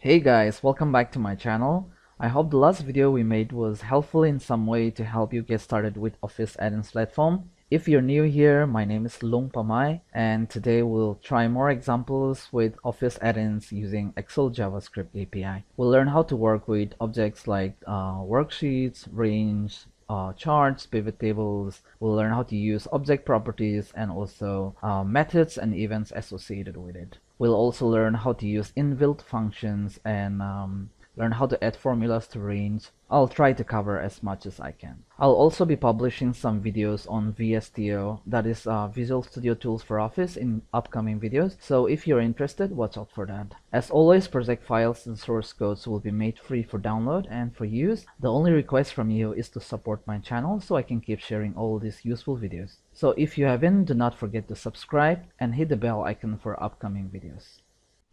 Hey guys, welcome back to my channel. I hope the last video we made was helpful in some way to help you get started with Office add-ins platform. If you're new here, my name is Lung Pamai, and today we'll try more examples with Office add-ins using Excel JavaScript API. We'll learn how to work with objects like worksheets, range, charts, pivot tables. We'll learn how to use object properties and also methods and events associated with it. We'll also learn how to use inbuilt functions and learn how to add formulas to range. I'll try to cover as much as I can. I'll also be publishing some videos on VSTO, that is Visual Studio Tools for Office, in upcoming videos, so if you're interested, watch out for that. As always, project files and source codes will be made free for download and for use. The only request from you is to support my channel so I can keep sharing all these useful videos. So if you haven't, do not forget to subscribe and hit the bell icon for upcoming videos.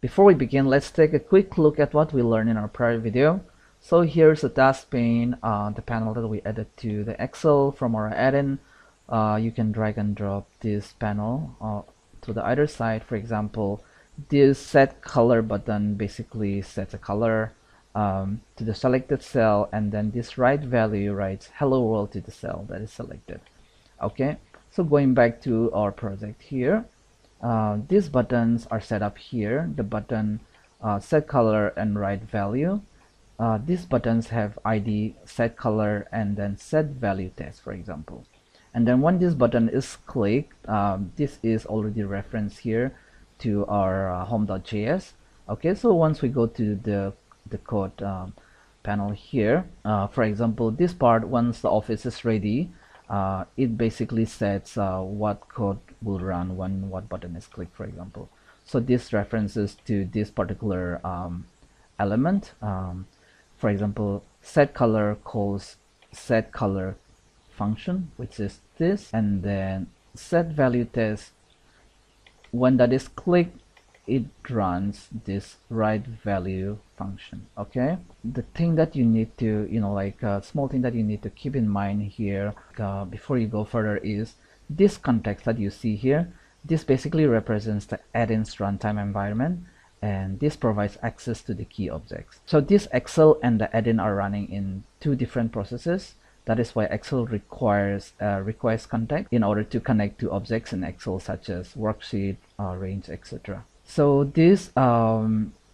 Before we begin, let's take a quick look at what we learned in our prior video. So here's the task pane, the panel that we added to the Excel from our add-in. You can drag and drop this panel to the other side. For example, this set color button basically sets a color to the selected cell, and then this write value writes hello world to the cell that is selected. Okay, so going back to our project here, these buttons are set up here. The button set color and write value. These buttons have ID, set color, and then set value test, for example. And then when this button is clicked, this is already referenced here to our home.js. Okay, so once we go to the code panel here, for example, this part, once the office is ready, it basically sets what code will run when what button is clicked, for example. So this references to this particular element. For example, set color calls set color function, which is this, and then set value test, when that is clicked, it runs this write value function. Okay, the thing that you need to, small thing that you need to keep in mind here before you go further is this context that you see here. This basically represents the add-ins runtime environment, and this provides access to the key objects. So this Excel and the add-in are running in two different processes. That is why Excel requires context in order to connect to objects in Excel, such as worksheet, range, etc. So this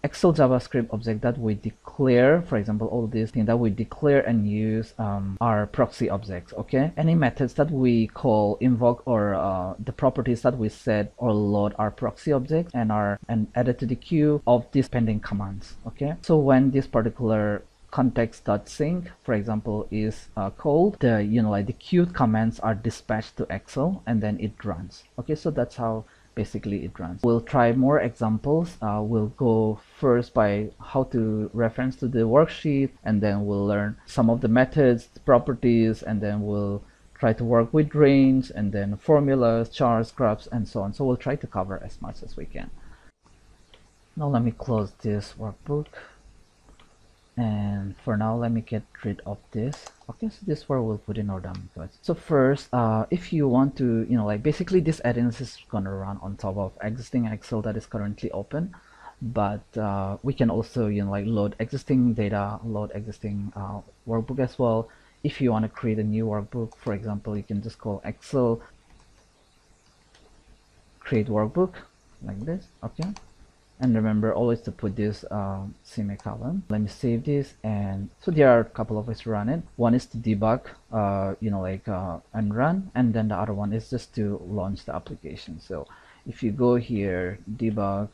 Excel JavaScript object that we declare, for example, all these things that we declare and use are proxy objects. Okay, any methods that we call, invoke, or the properties that we set or load are proxy objects and are added to the queue of these pending commands. Okay, so when this particular context.sync, for example, is called, the queued commands are dispatched to Excel and then it runs. Okay, so that's how basically it runs. We'll try more examples. We'll go first by how to reference to the worksheet, and then we'll learn some of the methods, the properties, and then we'll try to work with range and then formulas, charts, graphs, and so on. So we'll try to cover as much as we can. Now let me close this workbook, and for now let me get rid of this. Okay, so this is where we'll put in our dummy codes. So first, if you want to, basically this add-ins is gonna run on top of existing Excel that is currently open, but we can also load existing data, load existing workbook as well. If you want to create a new workbook, for example, you can just call Excel create workbook like this. Okay, and remember always to put this semicolon. Let me save this. And so there are a couple of ways to run it. One is to debug, and run, and then the other one is just to launch the application. So if you go here, debug,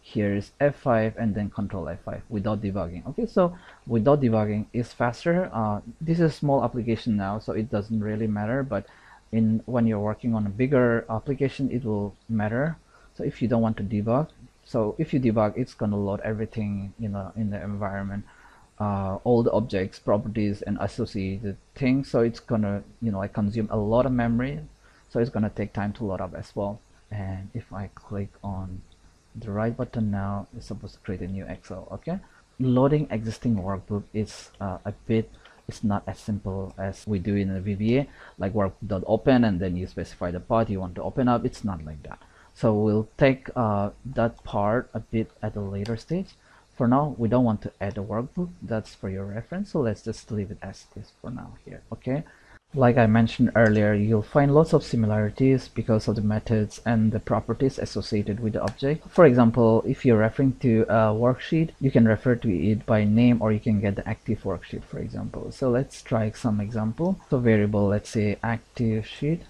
here's F5 and then control F5 without debugging. Okay, so without debugging is faster. This is a small application now, so it doesn't really matter, but when you're working on a bigger application, it will matter. So if you don't want to debug, so if you debug, it's gonna load everything in the environment, all the objects, properties, and associated things. So it's gonna consume a lot of memory. So it's gonna take time to load up as well. And if I click on the right button now, it's supposed to create a new Excel. Okay, loading existing workbook is it's not as simple as we do in a VBA, like workbook.open, and then you specify the path you want to open up. It's not like that. So we'll take that part a bit at a later stage. For now, we don't want to add a workbook. That's for your reference, so let's just leave it as this for now here. Okay, like I mentioned earlier, you'll find lots of similarities because of the methods and the properties associated with the object. For example, if you're referring to a worksheet, you can refer to it by name, or you can get the active worksheet, for example. So let's try some example. So variable, let's say active sheet,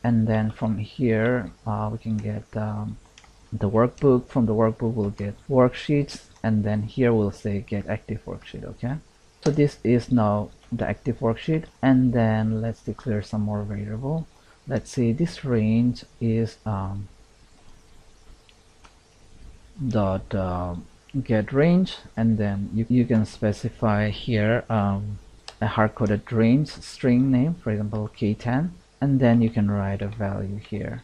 and then from here we can get the workbook. From the workbook we'll get worksheets, and then here we'll say get active worksheet. Okay, so this is now the active worksheet, and then let's declare some more variable. Let's say this range is get range, and then you can specify here a hard-coded range string name, for example k10, and then you can write a value here,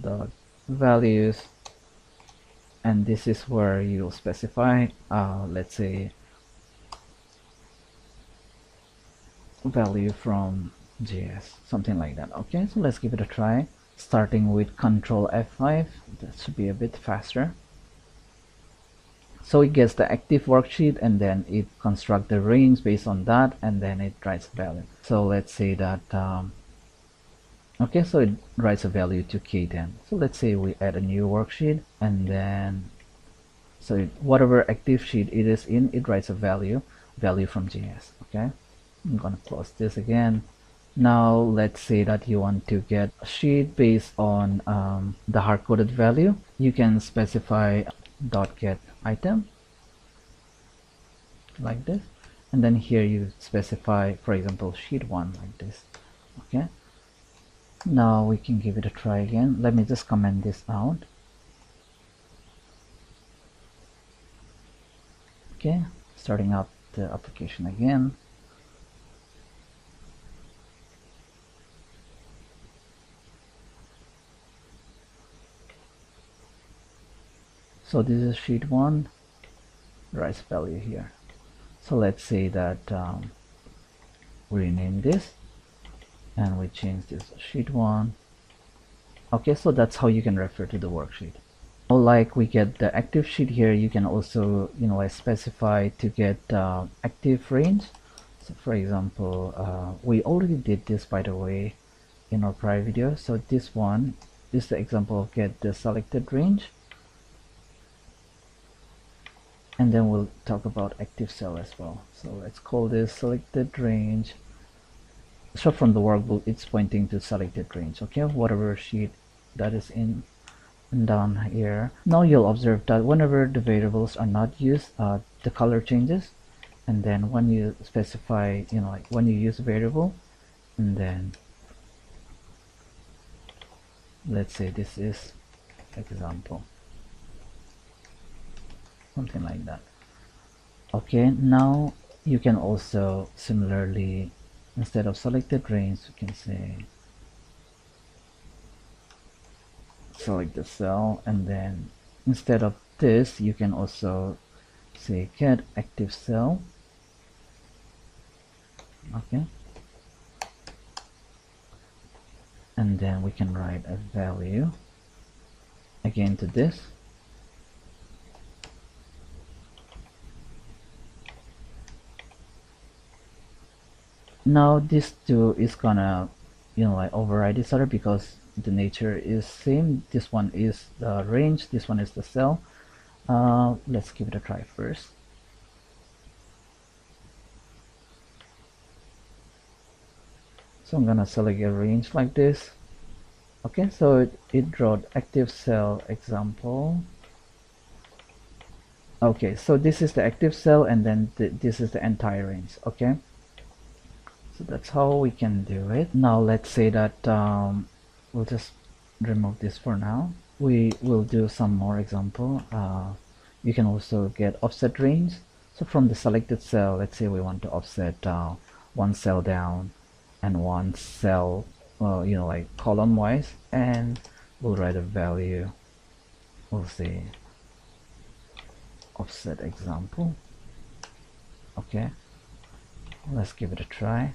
dot values, and this is where you'll specify let's say value from JS, something like that. Okay, so let's give it a try, starting with Control F5. That should be a bit faster. So it gets the active worksheet, and then it constructs the range based on that, and then it writes a value. So let's say that okay, so it writes a value to k10. So let's say we add a new worksheet, and then so whatever active sheet it is in, it writes a value from JS. Okay, I'm gonna close this again. Now let's say that you want to get a sheet based on the hard-coded value. You can specify dot get item like this, and then here you specify, for example, sheet 1 like this. Okay, now we can give it a try again. Let me just comment this out. Okay, starting up the application again. So this is sheet 1, writes value here. So let's say that we rename this and we change this sheet 1. Okay, so that's how you can refer to the worksheet. Like we get the active sheet here, you can also specify to get active range. So for example, we already did this, by the way, in our prior video. So this one is the example of get the selected range, and then we'll talk about active cell as well. So let's call this selected range. So from the workbook, it's pointing to selected range. Okay, whatever sheet that is in. And down here, now you'll observe that whenever the variables are not used, the color changes. And then when you specify, like when you use a variable, and then let's say this is example, something like that. Okay, now you can also similarly, instead of selected range, you can say select the cell, and then instead of this you can also say get active cell. Okay, and then we can write a value again to this. Now this two is gonna like override each other because the nature is same. This one is the range, this one is the cell. Let's give it a try first. So I'm gonna select a range like this. Okay, so it drawed active cell example. Okay, so this is the active cell, and then this is the entire range. Okay, so that's how we can do it. Now let's say that we'll just remove this for now. We will do some more example. You can also get offset range. So from the selected cell, let's say we want to offset one cell down and one cell, like column wise, and we'll write a value. We'll say offset example. Okay, let's give it a try.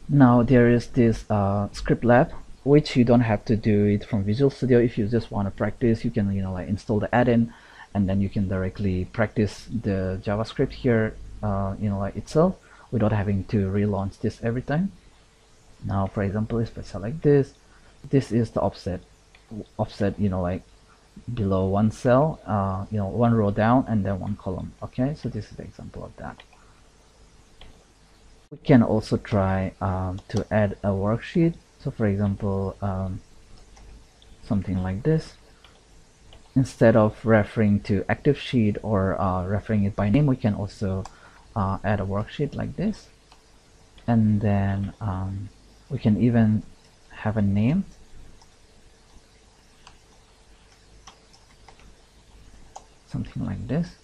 Now there is this script lab, which you don't have to do it from Visual Studio. If you just want to practice, you can like install the add-in and then you can directly practice the JavaScript here, like itself, without having to relaunch this every time. Now, for example, if I select this is the offset, like below one cell, one row down and then one column. Okay, so this is the example of that. We can also try to add a worksheet. So for example, something like this. Instead of referring to active sheet or referring it by name, we can also add a worksheet like this. And then we can even have a name. Something like this.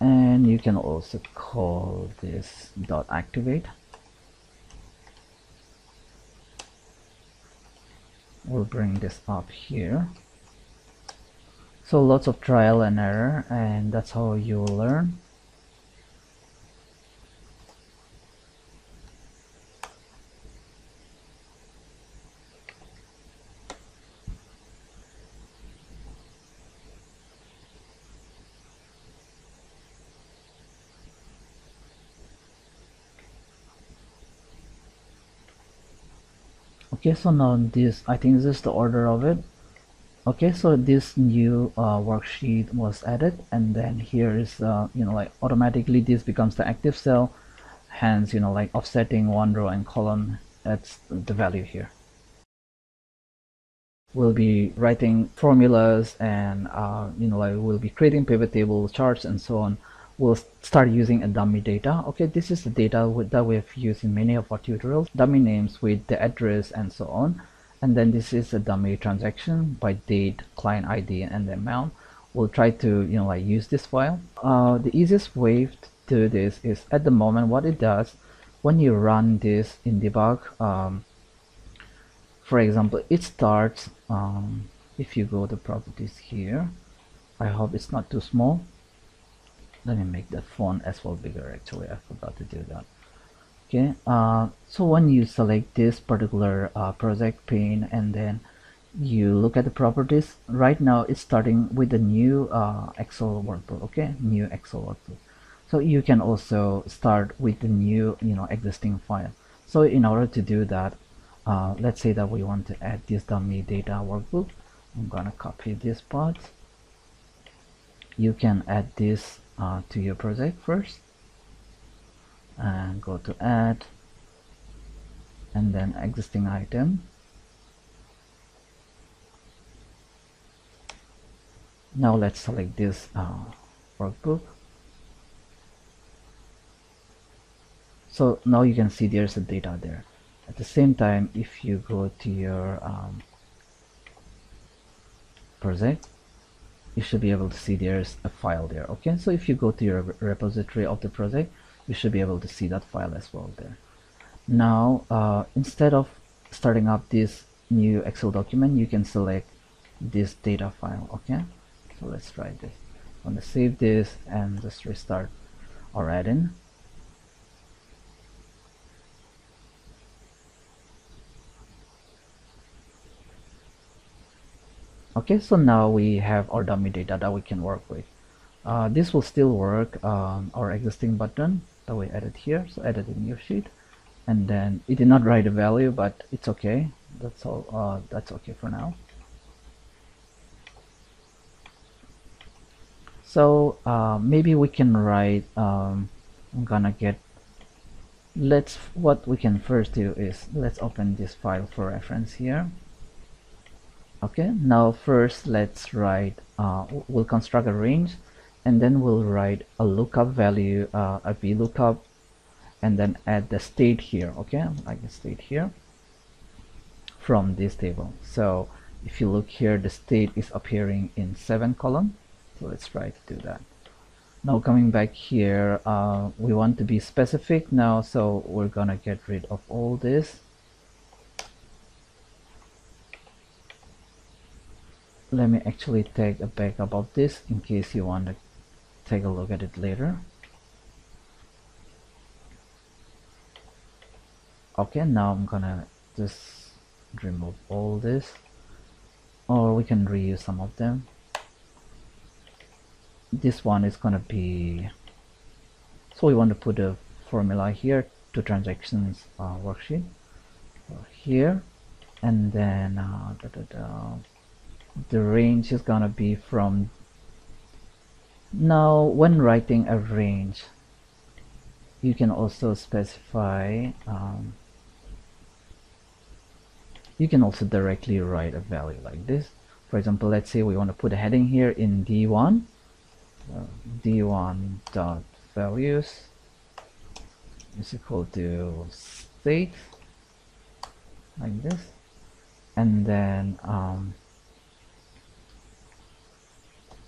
And you can also call this dot activate. We'll bring this up here. So lots of trial and error, and that's how you learn. Okay, so now this, I think this is the order of it. Okay, so this new worksheet was added, and then here is like automatically this becomes the active cell, hence like offsetting one row and column. That's the value here. We'll be writing formulas, and like we'll be creating pivot tables, charts, and so on. We'll start using a dummy data. Okay, this is the data that we have used in many of our tutorials. Dummy names with the address and so on. And then this is a dummy transaction by date, client ID, and the amount. We'll try to like use this file. The easiest way to do this is, at the moment, what it does when you run this in debug. For example, it starts, if you go to properties here, I hope it's not too small. Let me make that font as well bigger. Actually, I forgot to do that. Okay, so when you select this particular project pane, and then you look at the properties, right now it's starting with the new Excel workbook. Okay, new Excel workbook. So you can also start with the new existing file. So in order to do that, let's say that we want to add this dummy data workbook. I'm gonna copy this part. You can add this to your project first, and go to add, and then existing item. Now let's select this workbook. So now you can see there's a data there. At the same time, if you go to your project, you should be able to see there's a file there. Okay, so if you go to your repository of the project, you should be able to see that file as well there. Now instead of starting up this new Excel document, you can select this data file. Okay, so let's try this. I'm gonna save this and just restart our add-in. Okay, so now we have our dummy data that we can work with. This will still work on our existing button that we added here. So added a new sheet, and then it did not write a value, but it's okay. That's all. That's okay for now. So maybe we can write. I'm gonna get. What we can first do is let's open this file for reference here. Okay, now first let's write, we'll construct a range, and then we'll write a lookup value, a VLOOKUP, and then add the state here. Okay, like the state here from this table. So if you look here, the state is appearing in 7 column. So let's try to do that. Now coming back here, we want to be specific now, so we're gonna get rid of all this. Let me actually take a backup of this in case you want to take a look at it later. Okay, now I'm gonna just remove all this. or we can reuse some of them. This one is gonna be, so we want to put a formula here to transactions worksheet here, and then the range is gonna be from. Now when writing a range, you can also specify, you can also directly write a value like this. For example, let's say we want to put a heading here in D1, D1 dot values is equal to state, like this, and then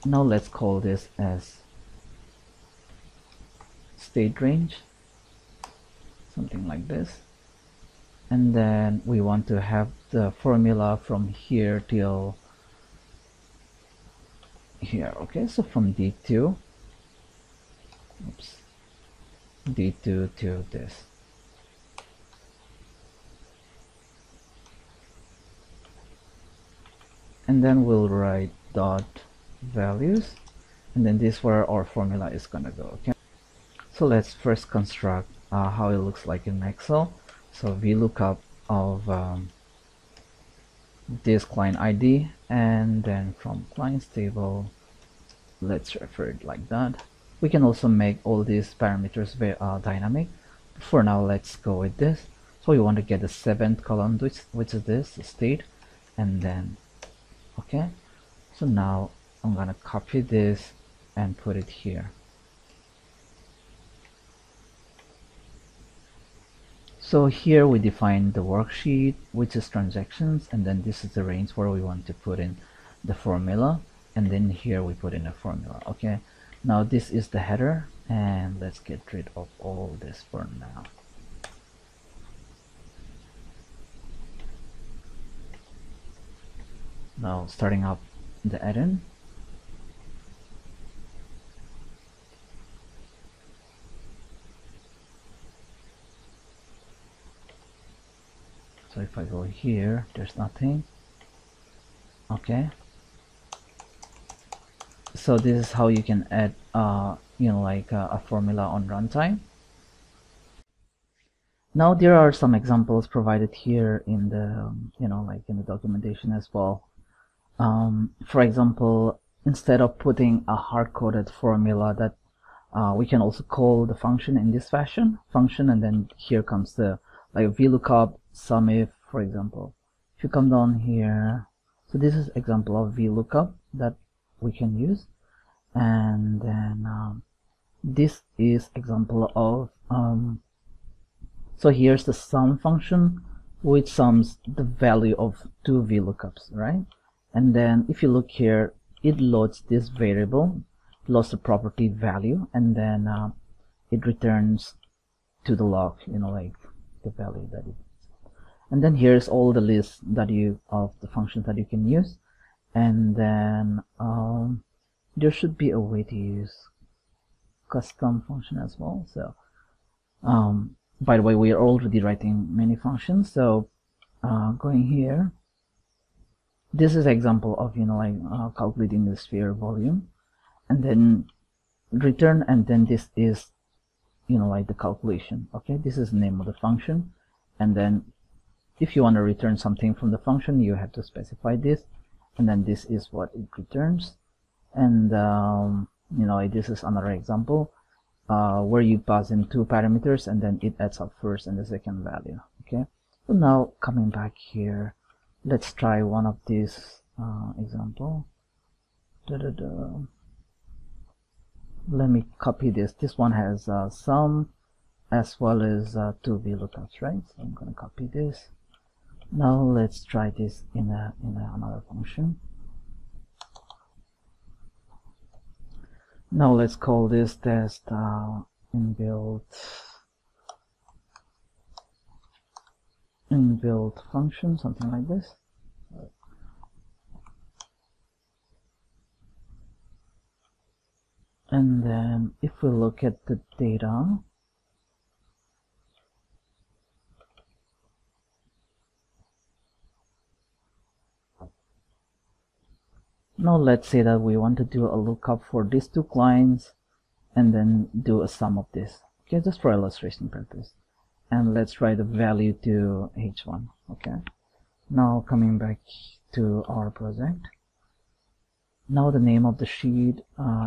now let's call this as state range, something like this, and then we want to have the formula from here till here. Okay, so from D2, oops, D2 to this. And then we'll write dot values, and then this is where our formula is gonna go. Okay, so let's first construct how it looks like in Excel. So VLOOKUP of this client ID, and then from clients table, let's refer it like that. We can also make all these parameters very dynamic. For now, let's go with this. So we want to get the 7th column, which is this, the state, and then okay. So now I'm gonna copy this and put it here. So here we define the worksheet, which is transactions, and then this is the range where we want to put in the formula, and then here we put in a formula. Okay, now this is the header, and let's get rid of all this for now. Now starting up the add-in, so if I go here, there's nothing. Okay, so this is how you can add like a formula on runtime. Now there are some examples provided here in the like in the documentation as well. For example, instead of putting a hard-coded formula, that we can also call the function in this fashion, function, and then here comes the like VLOOKUP, SUMIF, for example. If you come down here, so this is example of VLOOKUP that we can use, and then this is example of so here's the sum function, which sums the value of two VLOOKUPs, right? And then if you look here, it loads this variable, loads the property value, and then it returns to the log, like the value that it is. And then here's all the list that of the functions that you can use. And then there should be a way to use custom function as well. So by the way, we are already writing many functions. So going here, this is example of calculating the sphere volume, and then return, and then this is like the calculation. Okay, this is the name of the function, and then if you want to return something from the function, you have to specify this, and then this is what it returns. And this is another example where you pass in two parameters, and then it adds up first and the second value. Okay, so now coming back here, let's try one of these example. Let me copy this. This one has sum as well as two VLOOKUPs, right? So I'm going to copy this. Now let's try this in another function. Now let's call this test inbuilt function, something like this. And then if we look at the data, Now let's say that we want to do a lookup for these two clients and then do a sum of this. Okay, just for illustration purpose. And let's write a value to h1. Okay, now coming back to our project. Now the name of the sheet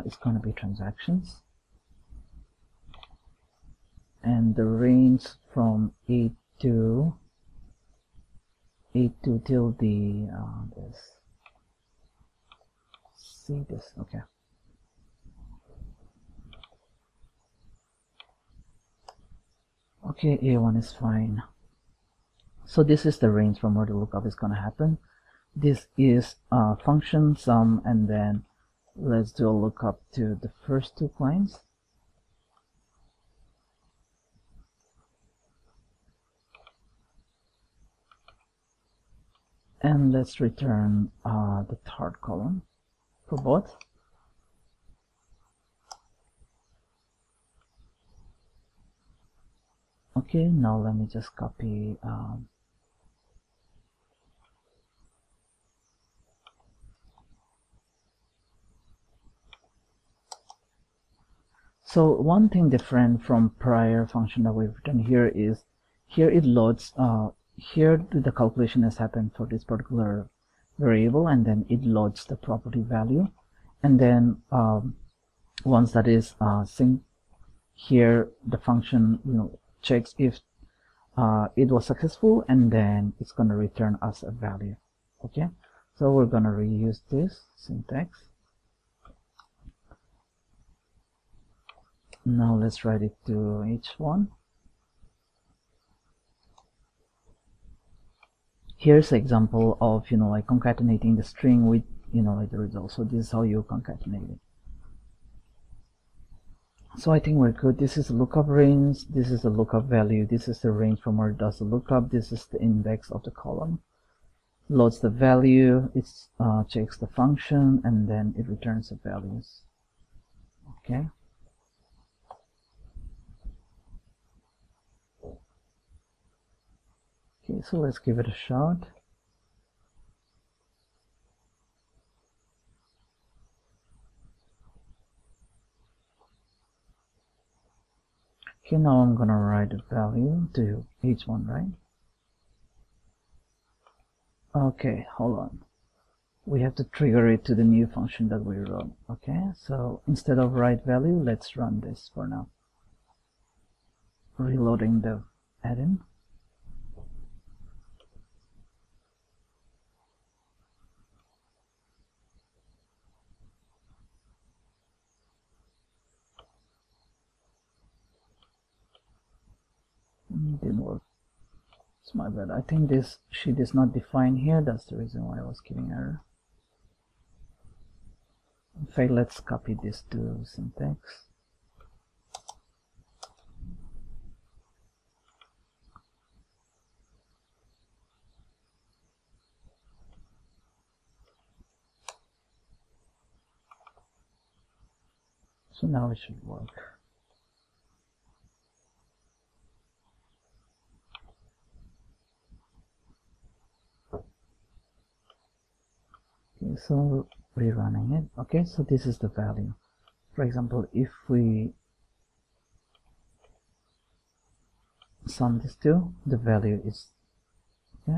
is going to be transactions, and the range from 8 to till the this. Okay, okay, A1 is fine. So this is the range from where the lookup is going to happen. This is function sum, and then let's do a lookup to the first two clients. And let's return the third column for both. Okay, now let me just copy so one thing different from prior function that we've written here is here it loads here the calculation has happened for this particular variable, and then it loads the property value, and then once that is synced, here the function checks if it was successful, and then it's going to return us a value. Okay, so we're going to reuse this syntax. Now let's write it to h1. Here's an example of like concatenating the string with like the result. So this is how you concatenate it. So I think we're good. This is the lookup range, this is the lookup value, this is the range from where it does the lookup, this is the index of the column. Loads the value, it checks the function, and then it returns the values. Okay. Okay, so let's give it a shot. Okay, now I'm gonna write a value to h1, right? Okay, hold on. We have to trigger it to the new function that we wrote. Okay, so instead of write value, let's run this for now. Reloading the add-in. Didn't work. It's my bad. I think this sheet is not defined here. That's the reason why I was giving error. In fact, let's copy this to syntax. So now it should work. Okay, so rerunning it. Okay, so this is the value. For example, if we sum these two, the value is, okay,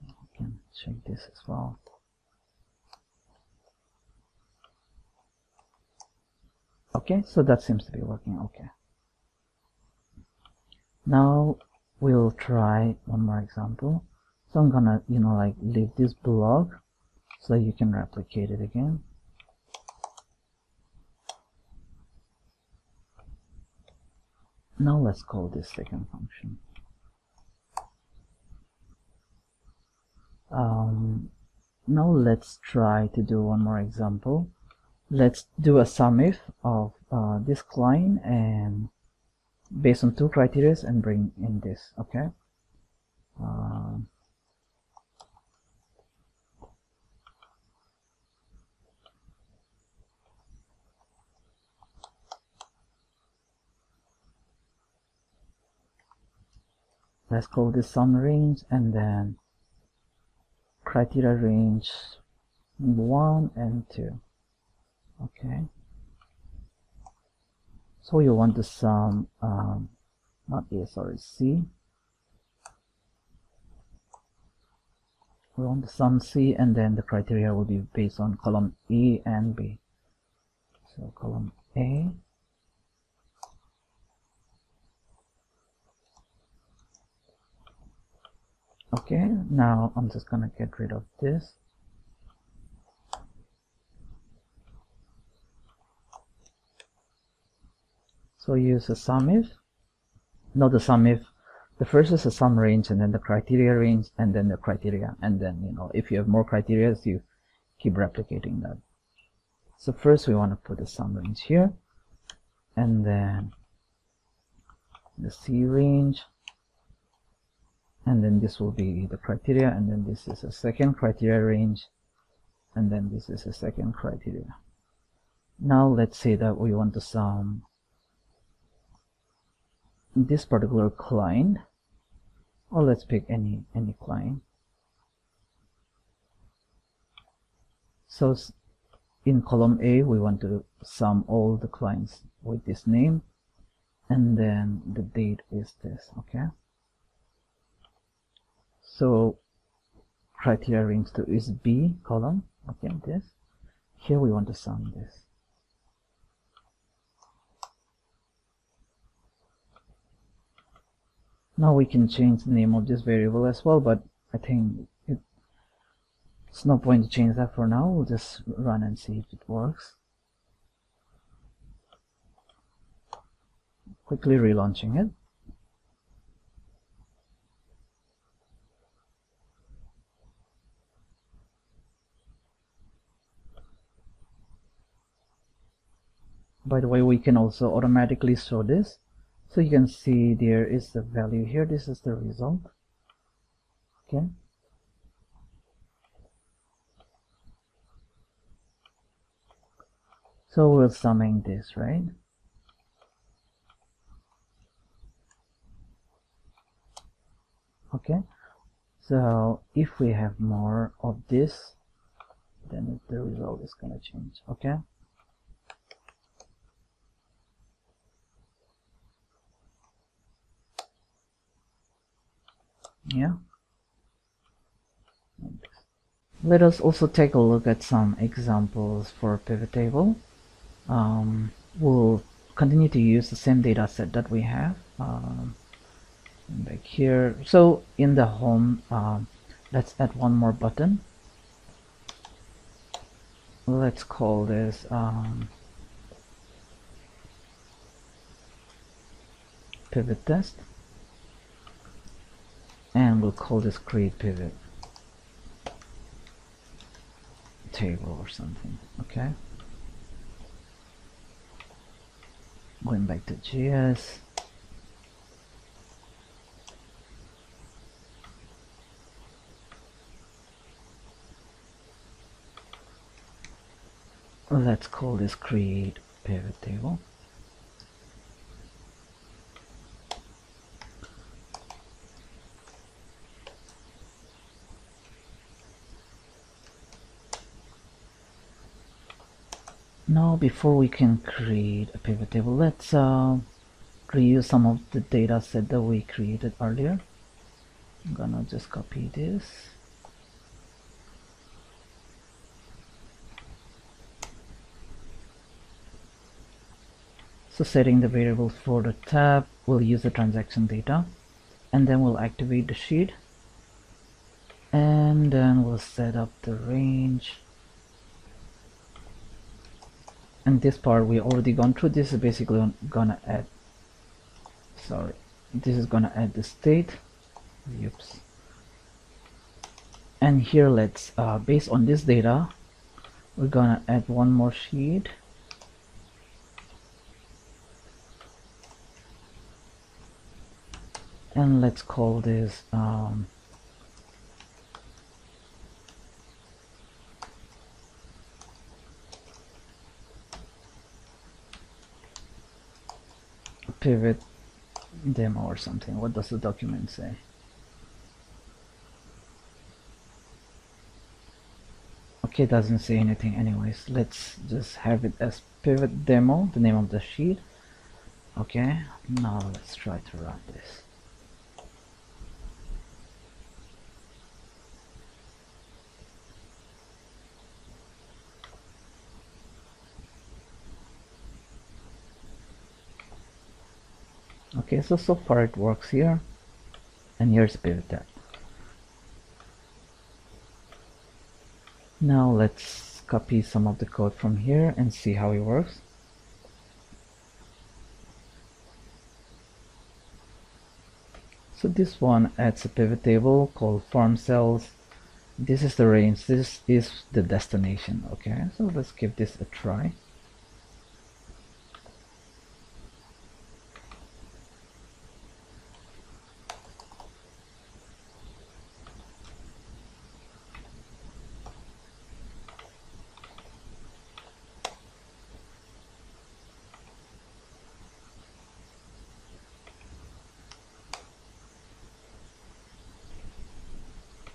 I can check this as well. Okay, so that seems to be working. Okay, now we'll try one more example. So I'm gonna like leave this block so that you can replicate it again. Now let's call this second function. Now let's try to do one more example. Let's do a sum if of this client and based on two criteria and bring in this. Okay. Let's call this sum range, and then criteria range 1 and 2. Okay, so you want to sum not A, sorry, C. We want to sum C, and then the criteria will be based on column A and B. So column A, okay, now I'm just gonna get rid of this. So use a sum if. No, the sum if. The first is a sum range, and then the criteria range, and then the criteria, and then, you know, if you have more criteria, you keep replicating that. So first we want to put the sum range here, and then the C range, and then this will be the criteria, and then this is a second criteria range, and then this is a second criteria. Now let's say that we want to sum this particular client, or let's pick any client. So in column A we want to sum all the clients with this name, and then the date is this. Okay, so criteria range 2 is B column. Okay, this here we want to sum this. Now we can change the name of this variable as well, but I think it's no point to change that for now. We'll just run and see if it works. Quickly relaunching it. By the way, we can also automatically show this. So you can see there is the value here. This is the result. Okay. So we're summing this, right? Okay. So if we have more of this, then the result is going to change. Okay. Yeah. Let us also take a look at some examples for pivot table. We'll continue to use the same data set that we have back here. So in the home, let's add one more button. Let's call this pivot test, and we'll call this create pivot table or something. Okay, going back to JS, let's call this create pivot table. Now before we can create a pivot table, let's reuse some of the data set that we created earlier. I'm gonna just copy this. So setting the variables for the tab, we'll use the transaction data, and then we'll activate the sheet, and then we'll set up the range. And this part we already gone through. This is basically gonna add, sorry, this is gonna add the state. Oops. And here let's based on this data, we're gonna add one more sheet. And let's call this pivot demo or something. What does the document say? Okay, it doesn't say anything anyways. Let's just have it as pivot demo, the name of the sheet. Okay, now let's try to run this. Okay, so far it works here, and here's pivot tab. Now let's copy some of the code from here and see how it works. So this one adds a pivot table called form cells. This is the range, this is the destination. Okay, so let's give this a try.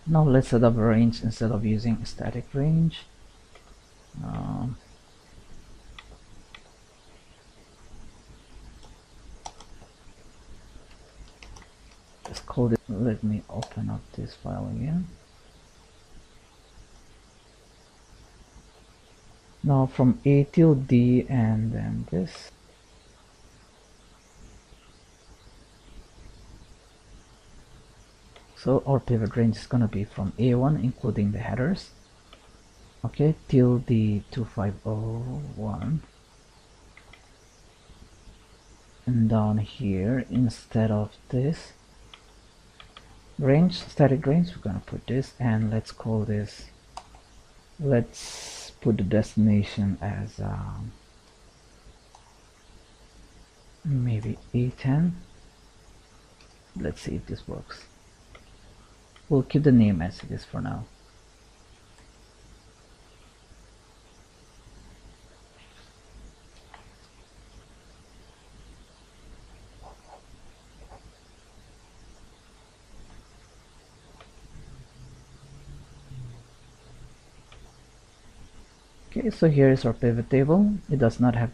Now let's set up a range instead of using a static range. Let's call it. Let me open up this file again. Now from A till D, and then this. So our pivot range is gonna be from A1, including the headers, okay, till the 2501. And down here, instead of this range, static range, we're gonna put this, and let's call this, let's put the destination as maybe A10. Let's see if this works. We'll keep the name as it is for now. Okay, so here is our pivot table. It does not have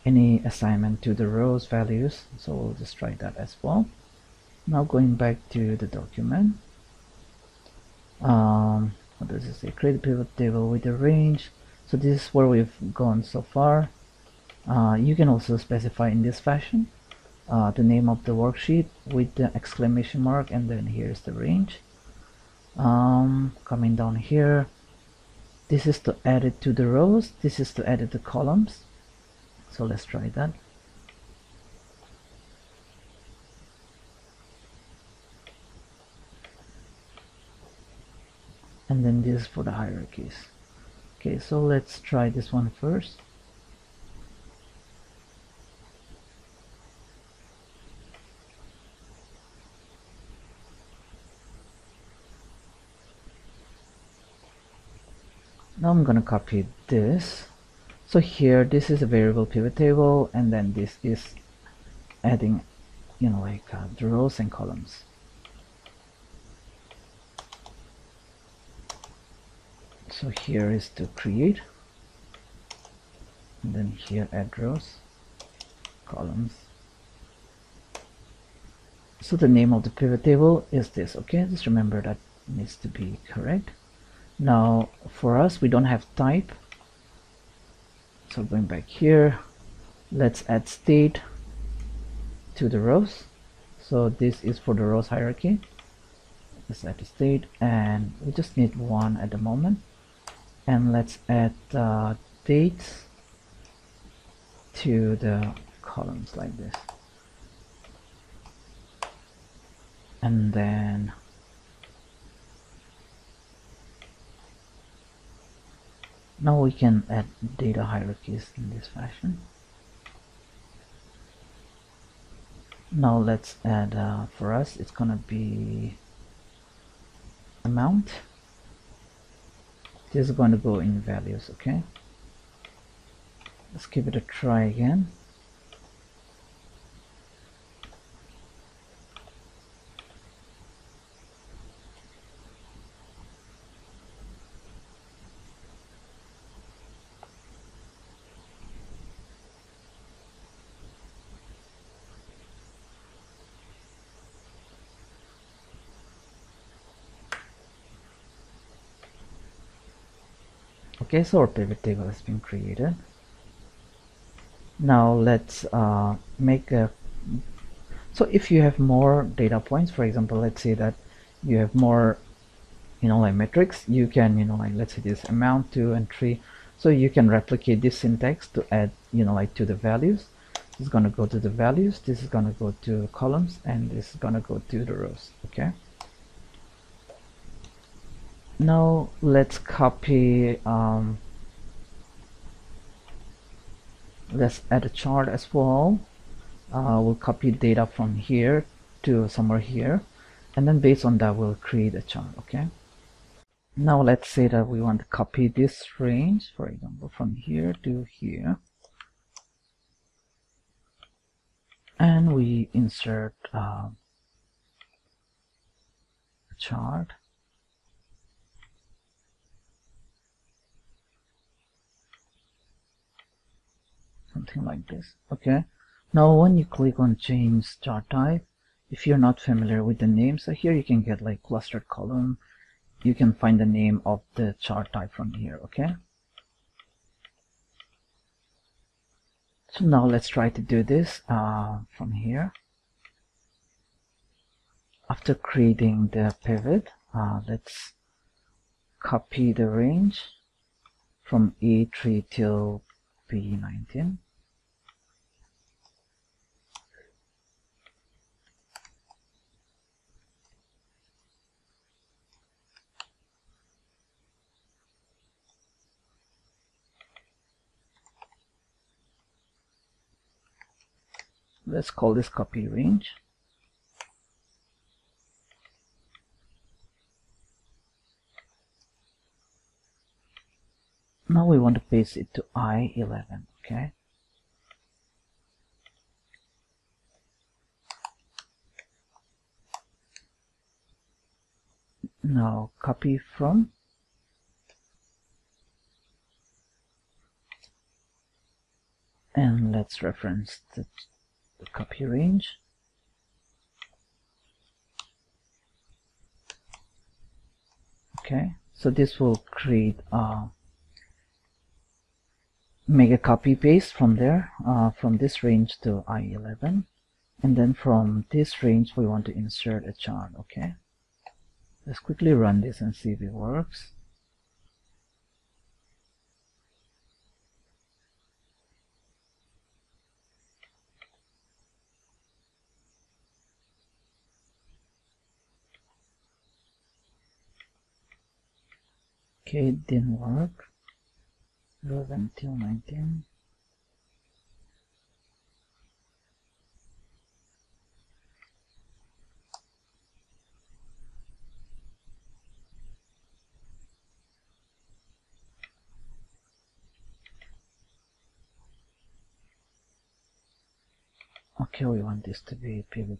any assignment to the rows values, so we'll just try that as well. Now going back to the document, what does it say? Create a pivot table with a range. So this is where we've gone so far. You can also specify in this fashion the name of the worksheet with the exclamation mark, and then here's the range. Coming down here, this is to add it to the rows, this is to add it to columns. So let's try that. And then this is for the hierarchies. Okay, so let's try this one first. Now I'm gonna copy this. So here, this is a variable pivot table, and then this is adding, you know, like the rows and columns. So here is to create, and then here add rows, columns. So the name of the pivot table is this. Okay, just remember that needs to be correct. Now for us, we don't have type, so going back here, let's add state to the rows. So this is for the rows hierarchy. Let's add the state, and we just need one at the moment. And let's add dates to the columns like this. And then now we can add data hierarchies in this fashion. Now let's add, for us, it's gonna be amount. This is going to go in values. Okay, let's give it a try again. Okay, so our pivot table has been created. Now let's make a, so if you have more data points, for example, let's say that you have more, like metrics, you can, like let's say this amount 2 and 3, so you can replicate this syntax to add, like to the values. This is going to go to the values, this is going to go to columns, and this is going to go to the rows. Okay, now let's copy, let's add a chart as well. We'll copy data from here to somewhere here, and then based on that we'll create a chart. Okay, now let's say that we want to copy this range, for example, from here to here, and we insert a chart. Something like this. Okay, now when you click on change chart type, if you're not familiar with the name, so here you can get like clustered column, you can find the name of the chart type from here. Okay, so now let's try to do this from here. After creating the pivot, let's copy the range from A3 till B19. Let's call this copy range. Now we want to paste it to I11. Okay, now copy from, and let's reference the copy range. Okay, so this will create make a copy paste from there, from this range to I11, and then from this range we want to insert a chart. Okay, let's quickly run this and see if it works. Okay, it didn't work. 11 till 19. Okay, we want this to be pivot.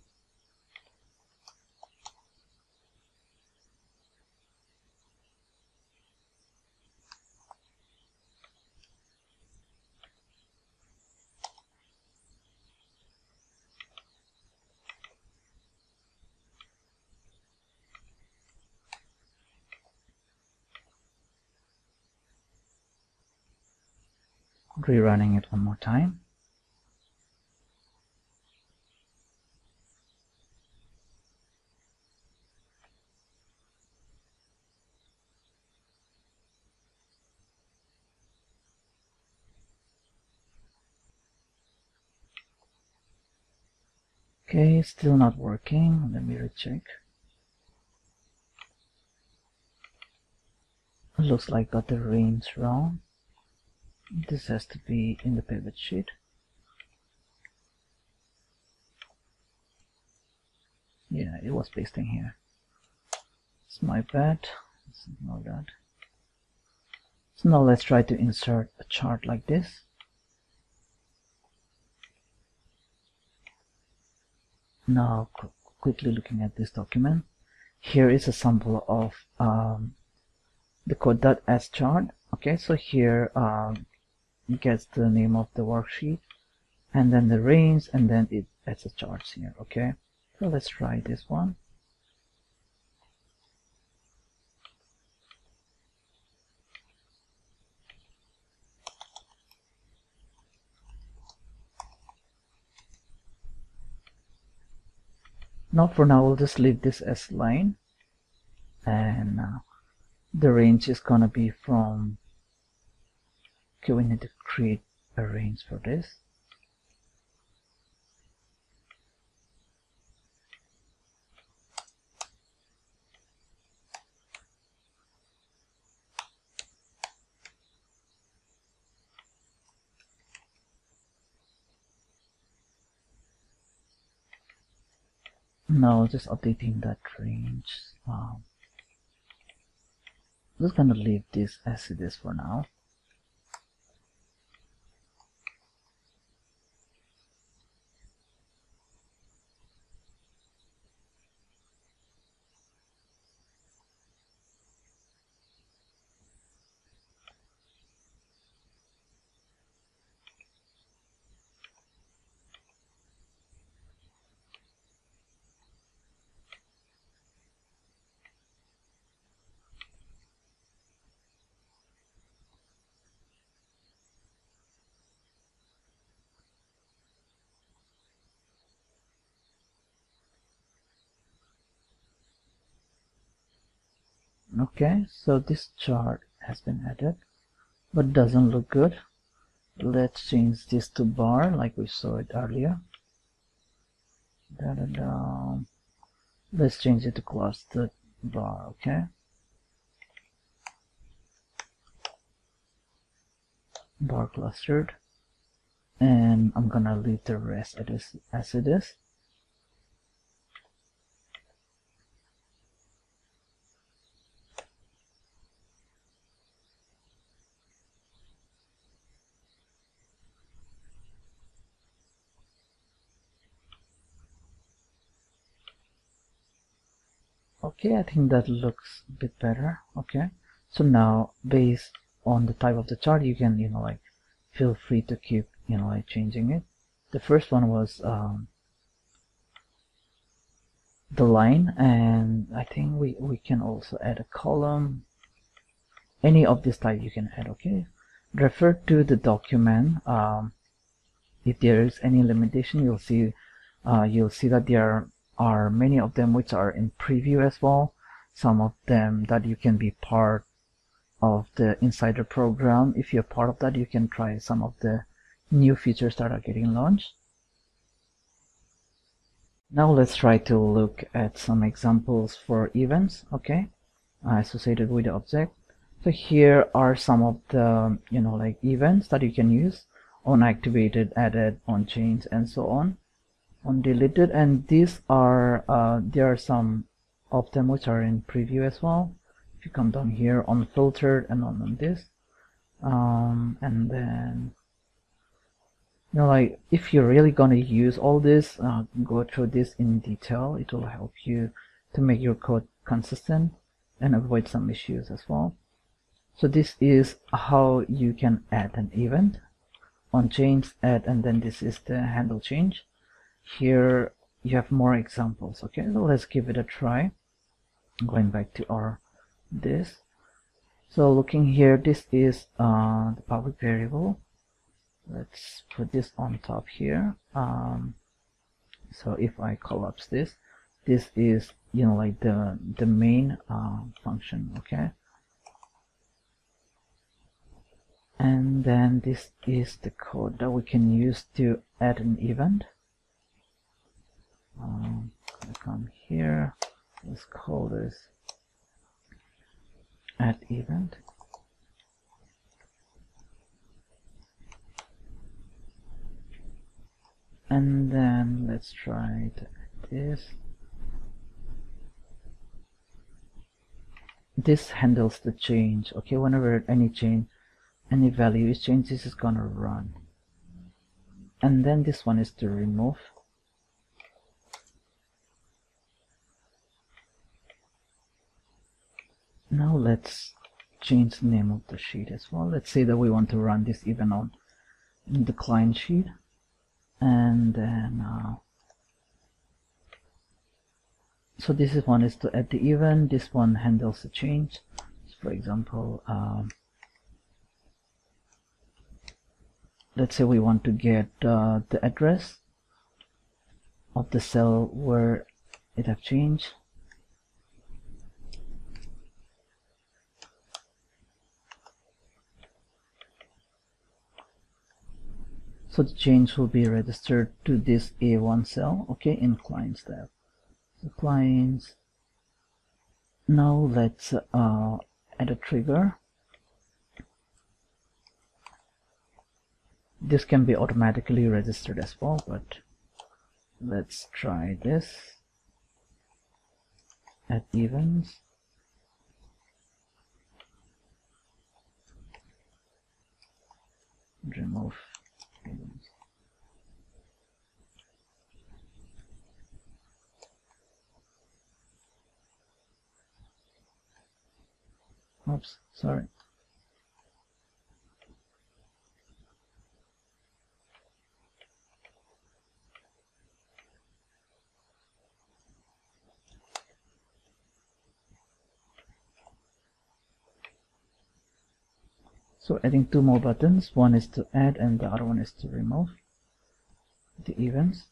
Rerunning it one more time. Okay, still not working. Let me recheck. Looks like got the range wrong. This has to be in the pivot sheet. Yeah, it was pasting here. It's my bad. Let's ignore that. So now let's try to insert a chart like this. Now quickly looking at this document, here is a sample of the code.s chart. Okay, so here it gets the name of the worksheet, and then the range, and then it adds the charts here. Okay, so let's try this one. Now for now we'll just leave this as line, and the range is gonna be from, okay, we need to create a range for this. Now just updating that range. I'm just gonna leave this as it is for now. Okay, so this chart has been added, but doesn't look good. Let's change this to bar like we saw it earlier. Let's change it to clustered bar. Okay, bar clustered, and I'm gonna leave the rest as it is. Okay, I think that looks a bit better. Okay, so now based on the type of the chart, you can, like, feel free to keep, like, changing it. The first one was the line, and I think we can also add a column. Any of this type you can add. Okay, refer to the document. If there is any limitation, you'll see that there are many of them which are in preview as well. Some of them that you can be part of the insider program. If you're part of that, you can try some of the new features that are getting launched. Now let's try to look at some examples for events, okay, associated with the object. So here are some of the, like, events that you can use: on activated, added, on changed, and so on deleted. And these are there are some of them which are in preview as well. If you come down here, on filtered and on this, and then, like, if you're really gonna use all this, go through this in detail. It will help you to make your code consistent and avoid some issues as well. So this is how you can add an event: on change, add, and then this is the handle change. Here you have more examples. Okay, so let's give it a try. Going back to our this. So looking here, this is the public variable. Let's put this on top here. So if I collapse this is, like, the main function. Okay, and then this is the code that we can use to add an event. Come here, let's call this add event, and then let's try to add this. This handles the change. Okay, whenever any value is changed, this is gonna run. And then this one is to remove. Now let's change the name of the sheet as well. Let's say that we want to run this even on the client sheet, and then so this is one is to add the event. This one handles the change. So for example, let's say we want to get the address of the cell where it have changed. So the change will be registered to this A1 cell, okay, in clients tab. So clients. Now let's add a trigger. This can be automatically registered as well, but let's try this. Add events. Remove events. Oops, sorry. So adding two more buttons, one is to add and the other one is to remove the events.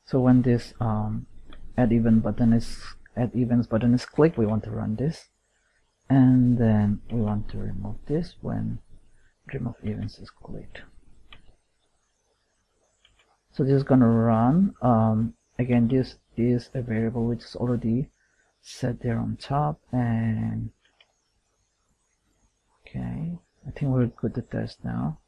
So when this add events button is clicked, we want to run this, and then we want to remove this when remove events is clicked. So this is gonna run. Again, this is a variable which is already set there on top, and okay, I think we're good to test now.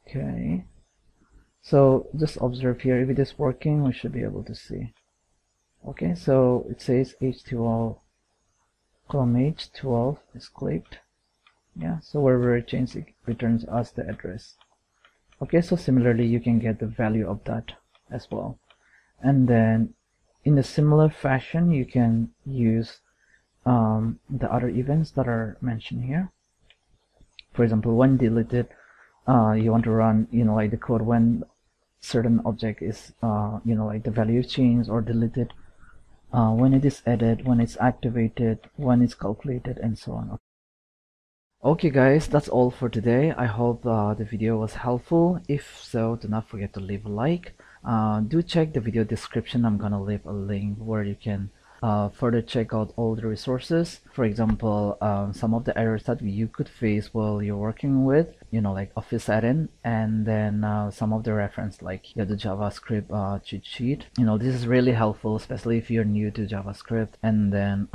Okay, so just observe here, if it is working, we should be able to see. Okay, so it says H12 column H12 is clicked. Yeah, so wherever it changes, it returns us the address. Okay, so similarly you can get the value of that as well. And then in a similar fashion you can use the other events that are mentioned here. For example, when deleted, you want to run, like the code when certain object is, like the value changed or deleted, when it is added, when it's activated, when it's calculated, and so on. Okay guys, that's all for today. I hope the video was helpful. If so, do not forget to leave a like. Do check the video description. I'm gonna leave a link where you can further check out all the resources. For example, some of the errors that you could face while you're working with, like Office add-in, and then some of the reference like the JavaScript cheat sheet. This is really helpful, especially if you're new to JavaScript. And then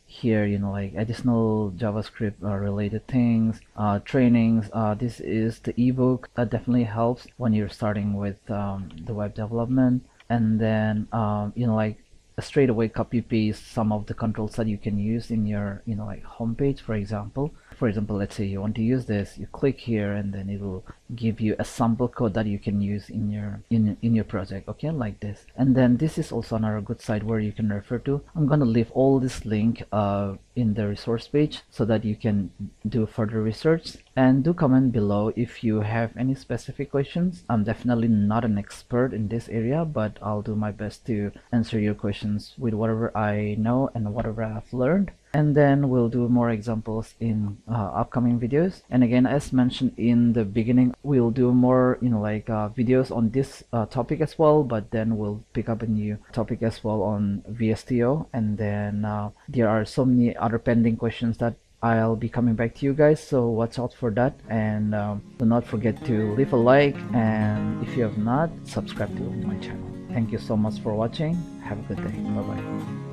here, like additional JavaScript related things, trainings. This is the ebook that definitely helps when you're starting with the web development. And then like straight away copy paste some of the controls that you can use in your like homepage. For example, let's say you want to use this, you click here and then it will give you a sample code that you can use in your project, okay, like this. And then this is also another good site where you can refer to. I'm gonna leave all this link in the resource page so that you can do further research. And do comment below if you have any specific questions. I'm definitely not an expert in this area, but I'll do my best to answer your questions with whatever I know and whatever I've learned. And then we'll do more examples in upcoming videos. And again, as mentioned in the beginning, we'll do more like videos on this topic as well, but then we'll pick up a new topic as well on VSTO. And then there are so many other pending questions that I'll be coming back to you guys, so watch out for that. And do not forget to leave a like, and if you have not, subscribe to my channel. Thank you so much for watching. Have a good day. Bye bye.